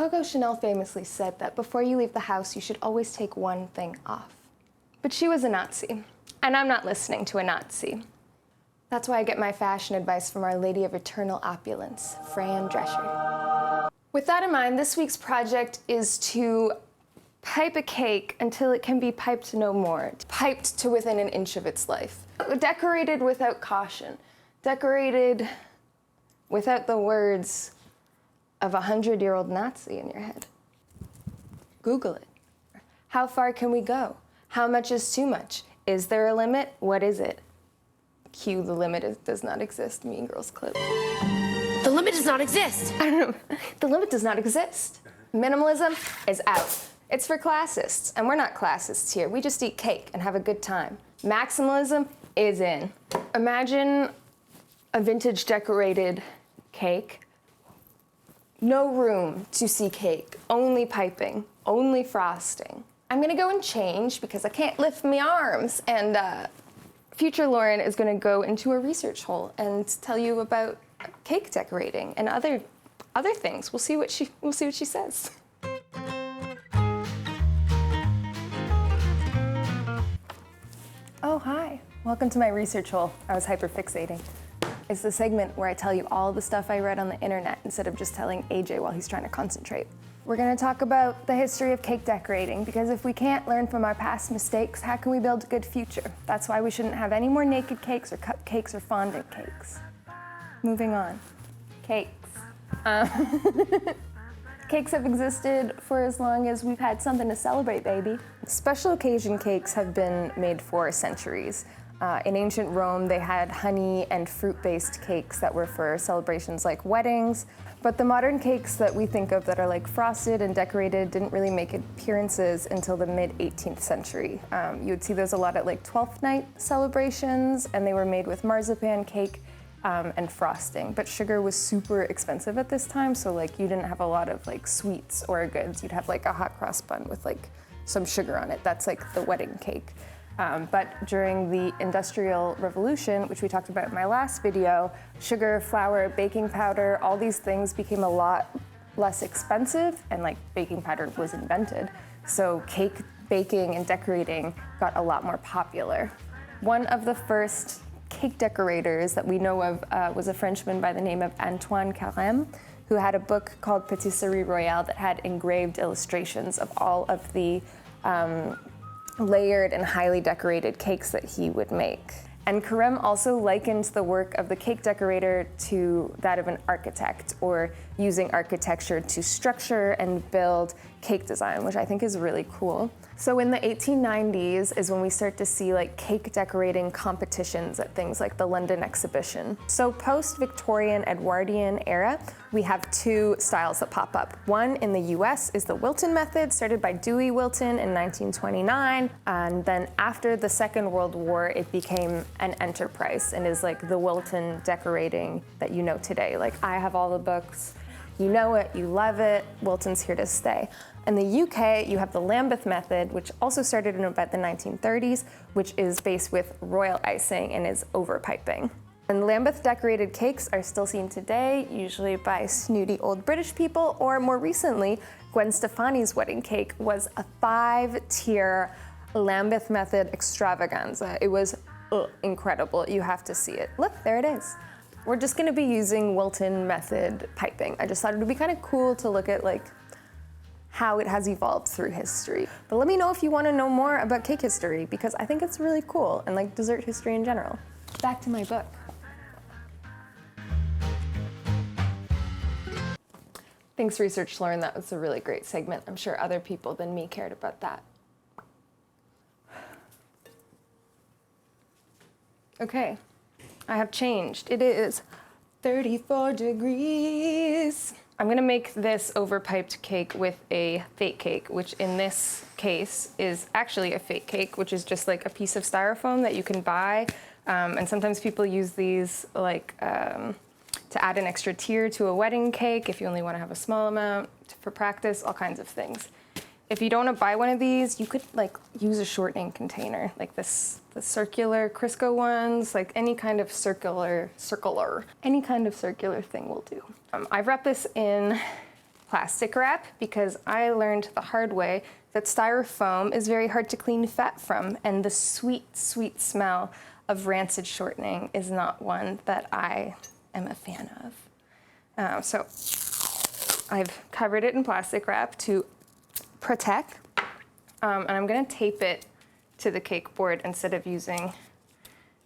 Coco Chanel famously said that before you leave the house, you should always take one thing off. But she was a Nazi, and I'm not listening to a Nazi. That's why I get my fashion advice from Our Lady of Eternal Opulence, Fran Drescher. With that in mind, this week's project is to pipe a cake until it can be piped no more, piped to within an inch of its life. Decorated without caution, decorated without the words of a 100-year-old Nazi in your head. Google it. How far can we go? How much is too much? Is there a limit? What is it? Cue the limit does not exist, Mean Girls clip. The limit does not exist. I don't know. The limit does not exist. Minimalism is out. It's for classists, and we're not classists here. We just eat cake and have a good time. Maximalism is in. Imagine a vintage decorated cake. No room to see cake, only piping, only frosting. I'm gonna go and change because I can't lift my arms, and future Lauren is gonna go into a research hole and tell you about cake decorating and other things. We'll see what she says. Oh, hi. Welcome to my research hole. I was hyperfixating. It's the segment where I tell you all the stuff I read on the internet instead of just telling AJ while he's trying to concentrate. We're gonna talk about the history of cake decorating, because if we can't learn from our past mistakes, how can we build a good future? That's why we shouldn't have any more naked cakes or cupcakes or fondant cakes. Moving on. Cakes. Cakes have existed for as long as we've had something to celebrate, baby. Special occasion cakes have been made for centuries. In ancient Rome, they had honey and fruit-based cakes that were for celebrations like weddings. But the modern cakes that we think of that are like frosted and decorated didn't really make appearances until the mid-18th century. You would see those a lot at like 12th night celebrations, and they were made with marzipan cake and frosting. But sugar was super expensive at this time, so like you didn't have a lot of like sweets or goods. You'd have like a hot cross bun with like some sugar on it. That's like the wedding cake. But during the Industrial Revolution, which we talked about in my last video, sugar, flour, baking powder, all these things became a lot less expensive, and like baking powder was invented. So cake baking and decorating got a lot more popular. One of the first cake decorators that we know of was a Frenchman by the name of Antoine Carême, who had a book called Patisserie Royale that had engraved illustrations of all of the layered and highly decorated cakes that he would make. And Carême also likened the work of the cake decorator to that of an architect, or using architecture to structure and build cake design, which I think is really cool. So in the 1890s is when we start to see like cake decorating competitions at things like the London Exhibition. So post-Victorian Edwardian era, we have two styles that pop up. One in the US is the Wilton method, started by Dewey Wilton in 1929. And then after the Second World War, it became an enterprise and is like the Wilton decorating that you know today. Like I have all the books, you know it, you love it, Wilton's here to stay. In the UK, you have the Lambeth method, which also started in about the 1930s, which is based with royal icing and is overpiping. And Lambeth decorated cakes are still seen today, usually by snooty old British people, or more recently, Gwen Stefani's wedding cake was a 5-tier Lambeth method extravaganza. It was incredible. You have to see it. Look, there it is. We're just gonna be using Wilton method piping. I just thought it would be kind of cool to look at like how it has evolved through history. But let me know if you want to know more about cake history, because I think it's really cool, and like dessert history in general. Back to my book. Thanks, Research Lauren. That was a really great segment. I'm sure other people than me cared about that. Okay, I have changed. It is 34 degrees. I'm gonna make this overpiped cake with a fake cake, which in this case is actually a fake cake, which is just like a piece of styrofoam that you can buy. And sometimes people use these like to add an extra tier to a wedding cake if you only wanna have a small amount for practice, all kinds of things. If you don't want to buy one of these, you could like use a shortening container, like the circular Crisco ones, like any kind of circular thing will do. I've wrapped this in plastic wrap because I learned the hard way that styrofoam is very hard to clean fat from, and the sweet, sweet smell of rancid shortening is not one that I am a fan of. So I've covered it in plastic wrap to protect, and I'm gonna tape it to the cake board instead of using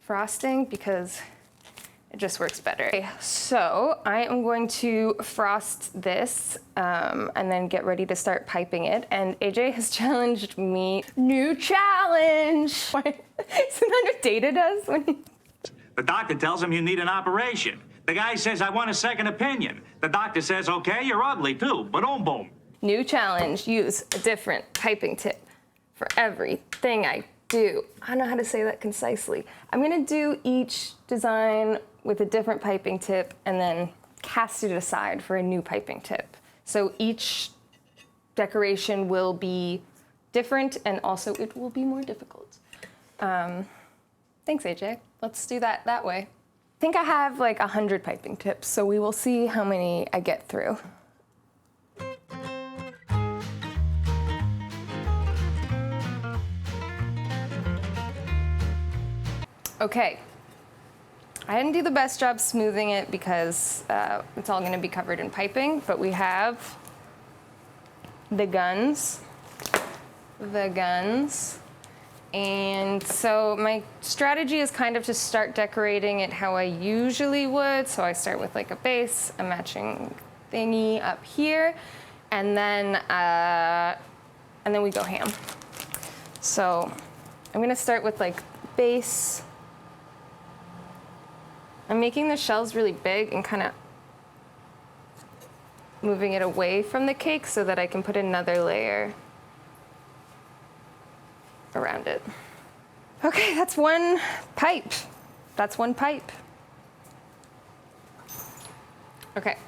frosting because it just works better. Okay, so I am going to frost this and then get ready to start piping it. And AJ has challenged me. New challenge! Isn't that what Data does? The doctor tells him you need an operation. The guy says, I want a second opinion. The doctor says, okay, you're ugly too, but boom. New challenge, use a different piping tip for everything I do. I don't know how to say that concisely. I'm gonna do each design with a different piping tip and then cast it aside for a new piping tip. So each decoration will be different and also it will be more difficult. Thanks, AJ. Let's do that way. I think I have like 100 piping tips, so we will see how many I get through. Okay. I didn't do the best job smoothing it because it's all gonna be covered in piping, but we have the guns. And so my strategy is kind of to start decorating it how I usually would. So I start with like a base, a matching thingy up here, and then we go ham. So I'm gonna start with like base. I'm making the shells really big and kind of moving it away from the cake so that I can put another layer around it. Okay, that's one pipe. Okay,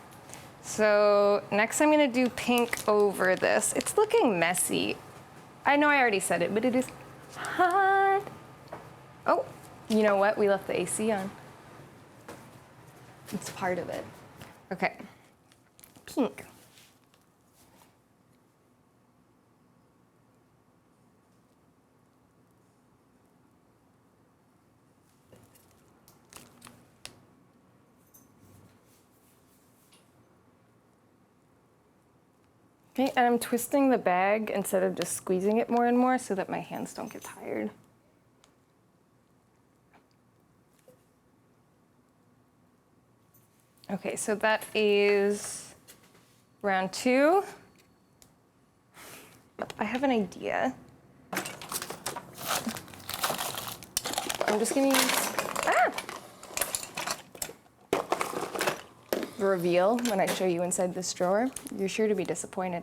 so next I'm gonna do pink over this. It's looking messy. I know I already said it, but it is hot. Oh, you know what? We left the AC on. It's part of it. Okay, pink. Okay, and I'm twisting the bag instead of just squeezing it more and more so that my hands don't get tired. Okay, so that is round 2. I have an idea. I'm just gonna use, reveal when I show you inside this drawer. You're sure to be disappointed.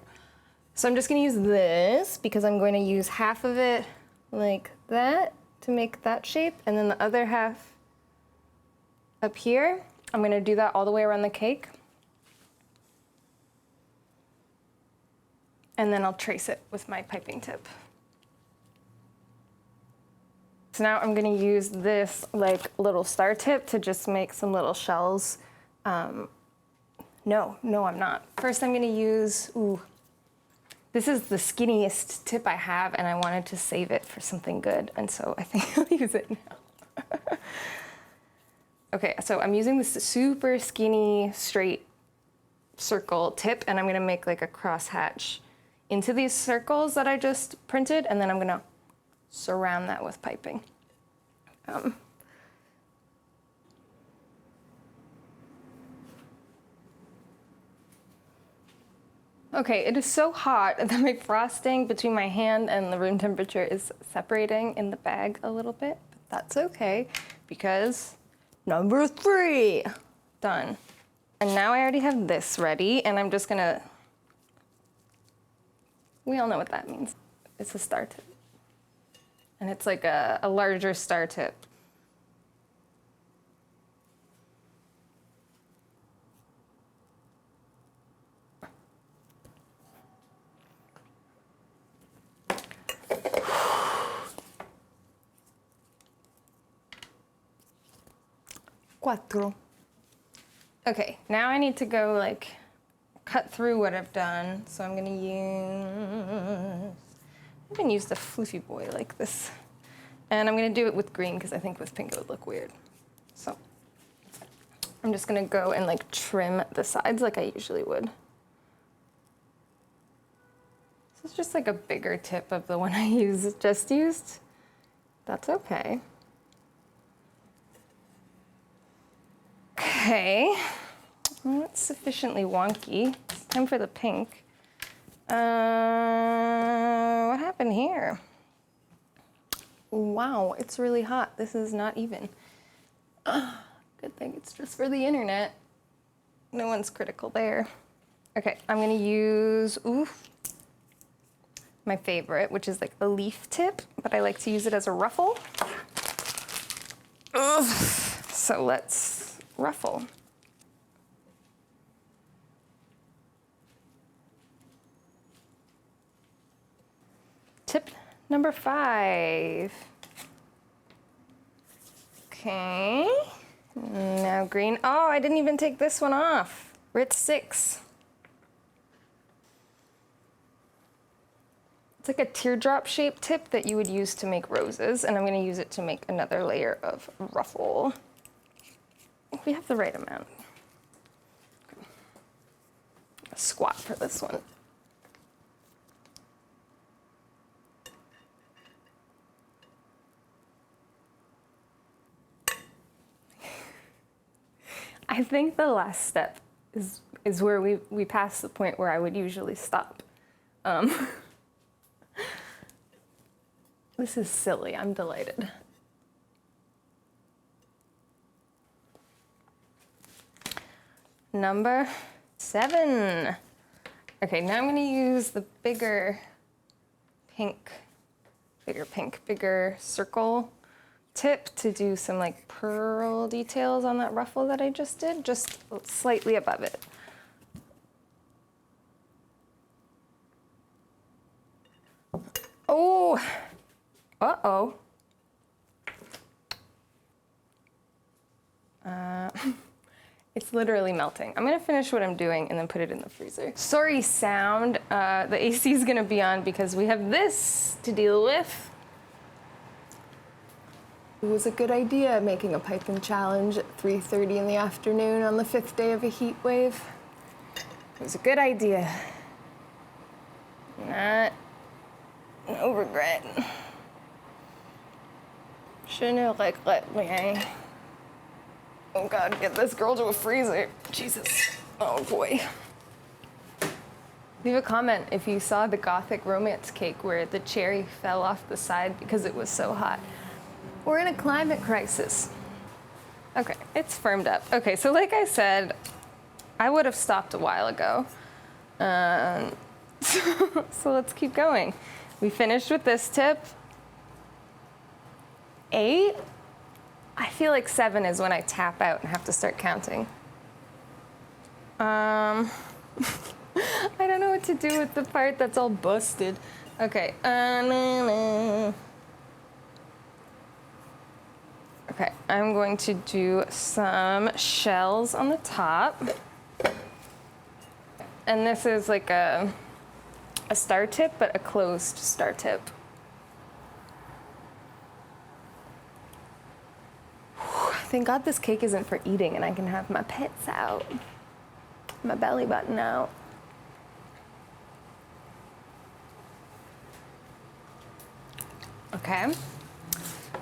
So I'm just gonna use this because I'm going to use half of it like that to make that shape, and then the other half up here. I'm gonna do that all the way around the cake. And then I'll trace it with my piping tip. So now I'm gonna use this like little star tip to just make some little shells. No, I'm not. First I'm gonna use, this is the skinniest tip I have and I wanted to save it for something good. And so I think I'll use it now. Okay, so I'm using this super skinny, straight circle tip, and I'm gonna make like a crosshatch into these circles that I just printed, and then I'm gonna surround that with piping. Okay, it is so hot that my frosting between my hand and the room temperature is separating in the bag a little bit, but that's okay because number 3, done. And now I already have this ready, and I'm just gonna, we all know what that means. It's a star tip. And it's like a larger star tip. Cuatro. Okay, now I need to go like cut through what I've done. So I'm gonna use, I haven't used a floofy boy like this. And I'm gonna do it with green because I think with pink it would look weird. So I'm just gonna go and like trim the sides like I usually would. This is just like a bigger tip of the one I just used. That's okay. Okay, well, that's sufficiently wonky. It's time for the pink. What happened here? Wow, it's really hot. This is not even. Good thing it's just for the internet. No one's critical there. Okay, I'm gonna use, my favorite, which is like a leaf tip, but I like to use it as a ruffle. So let's ruffle. Tip number 5. Okay, now green. Oh, I didn't even take this one off. We're at 6. It's like a teardrop shaped tip that you would use to make roses, and I'm gonna use it to make another layer of ruffle. I think we have the right amount. Okay. A squat for this one. I think the last step is where we pass the point where I would usually stop. This is silly, I'm delighted. Number 7. Okay, now I'm gonna use the bigger circle tip to do some like pearl details on that ruffle that I just did, just slightly above it. Oh, uh-oh. It's literally melting. I'm gonna finish what I'm doing and then put it in the freezer. Sorry sound, the AC is gonna be on because we have this to deal with. It was a good idea making a Python challenge at 3:30 in the afternoon on the 5th day of a heat wave. It was a good idea. No regret. Je ne regrette rien. Oh God, get this girl to a freezer. Jesus. Oh boy. Leave a comment if you saw the Gothic romance cake where the cherry fell off the side because it was so hot. We're in a climate crisis. Okay, it's firmed up. Okay, so like I said, I would have stopped a while ago. So let's keep going. We finished with this tip. 8. I feel like 7 is when I tap out and have to start counting. I don't know what to do with the part that's all busted. Okay. Okay, I'm going to do some shells on the top. And this is like a star tip, but a closed star tip. Thank God this cake isn't for eating and I can have my pets out. My belly button out. Okay.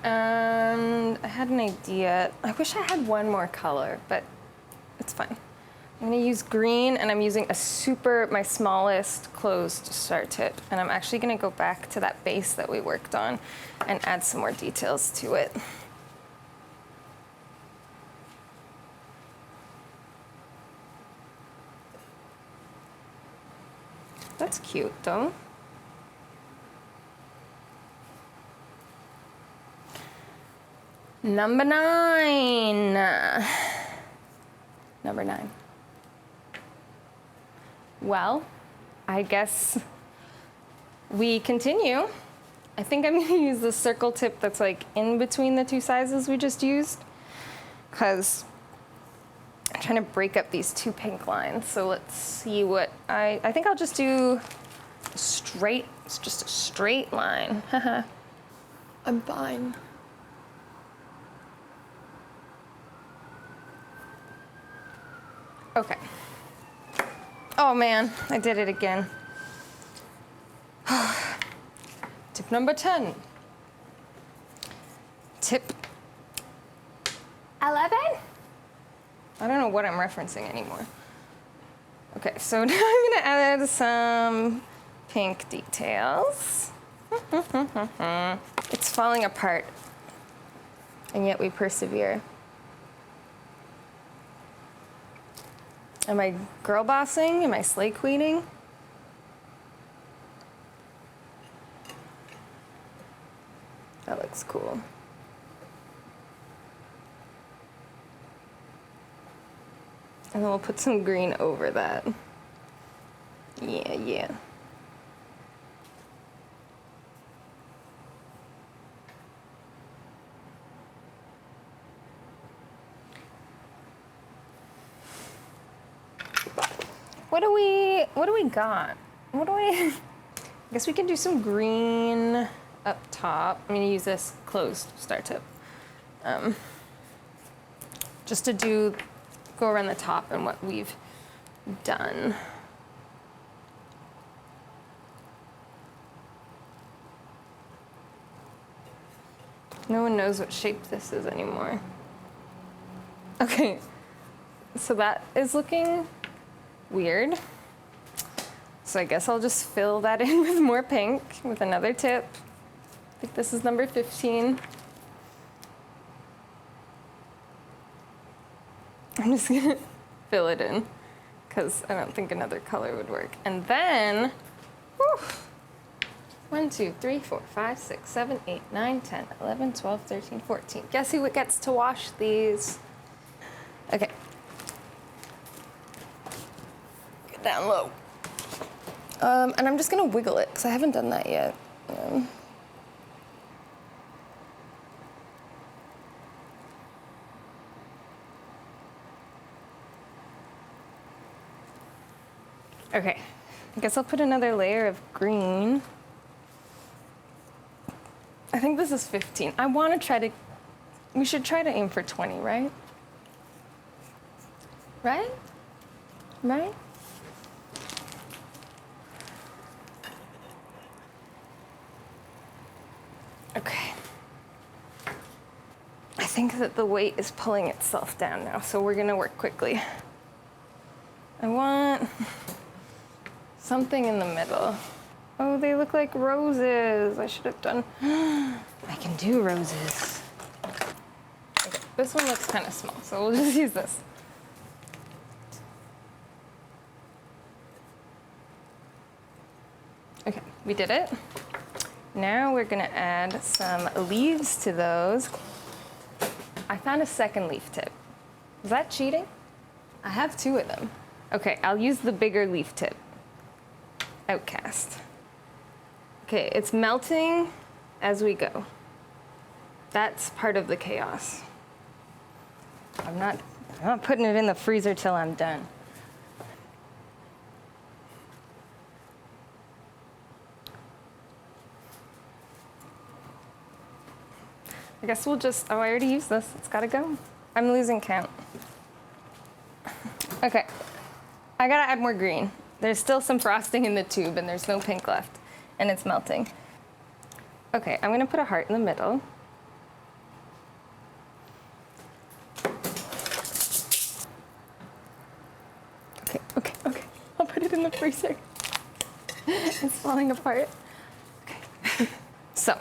And I had an idea. I wish I had one more color, but it's fine. I'm gonna use green, and I'm using my smallest closed star tip. And I'm actually gonna go back to that base that we worked on and add some more details to it. That's cute, though. Number 9. Number 9. Well, I guess we continue. I think I'm gonna use the circle tip that's like in between the two sizes we just used, because trying to break up these two pink lines. So let's see what I think I'll just do straight. It's just a straight line. I'm fine. Okay. Oh man, I did it again. Tip number 10. Tip 11? I don't know what I'm referencing anymore. Okay, so now I'm gonna add some pink details. It's falling apart, and yet we persevere. Am I girl bossing? Am I slay queening? That looks cool. And then we'll put some green over that. Yeah. What do we got? I guess we can do some green up top. I'm gonna use this closed star tip. Just to go around the top and what we've done. No one knows what shape this is anymore. Okay, so that is looking weird. So I guess I'll just fill that in with more pink with another tip. I think this is number 15. I'm just gonna fill it in because I don't think another color would work. And then, 1, 2, 3, 4, 5, 6, 7, 8, 9, 10, 11, 12, 13, 14. Guess who gets to wash these? Okay. Get down low. And I'm just gonna wiggle it because I haven't done that yet. Okay, I guess I'll put another layer of green. I think this is 15. We should try to aim for 20, right? Right? Okay. I think that the weight is pulling itself down now, so we're gonna work quickly. I want something in the middle. Oh, they look like roses. I should have done. I can do roses. Okay, this one looks kind of small, so we'll just use this. Okay, we did it. Now we're gonna add some leaves to those. I found a second leaf tip. Is that cheating? I have 2 of them. Okay, I'll use the bigger leaf tip. Outcast. Okay, it's melting as we go. That's part of the chaos. I'm not putting it in the freezer till I'm done. I guess we'll just, I already used this. It's gotta go. I'm losing count. Okay, I gotta add more green. There's still some frosting in the tube and there's no pink left and it's melting. Okay, I'm gonna put a heart in the middle. Okay. I'll put it in the freezer. It's falling apart. Okay. So,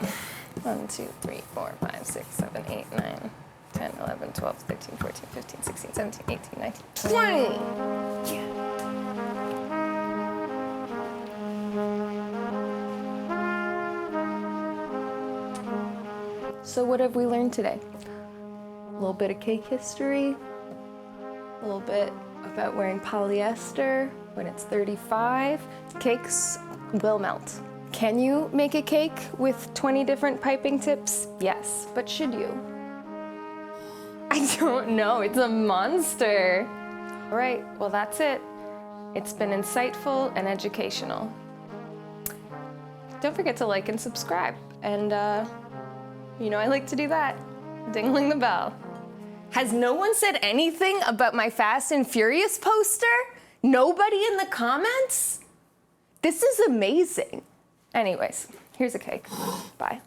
1, 2, 3, 4, 5, 6, 7, 8, 9, 10, 11, 12, 13, 14, 15, 16, 17, 18, 19, 20. Yeah. So what have we learned today? A little bit of cake history, a little bit about wearing polyester when it's 35. Cakes will melt. Can you make a cake with 20 different piping tips? Yes, but should you? I don't know, it's a monster. All right, well, that's it. It's been insightful and educational. Don't forget to like and subscribe. And, you know I like to do that. Dingling the bell. Has no one said anything about my Fast and Furious poster? Nobody in the comments? This is amazing. Anyways, here's a cake. Bye.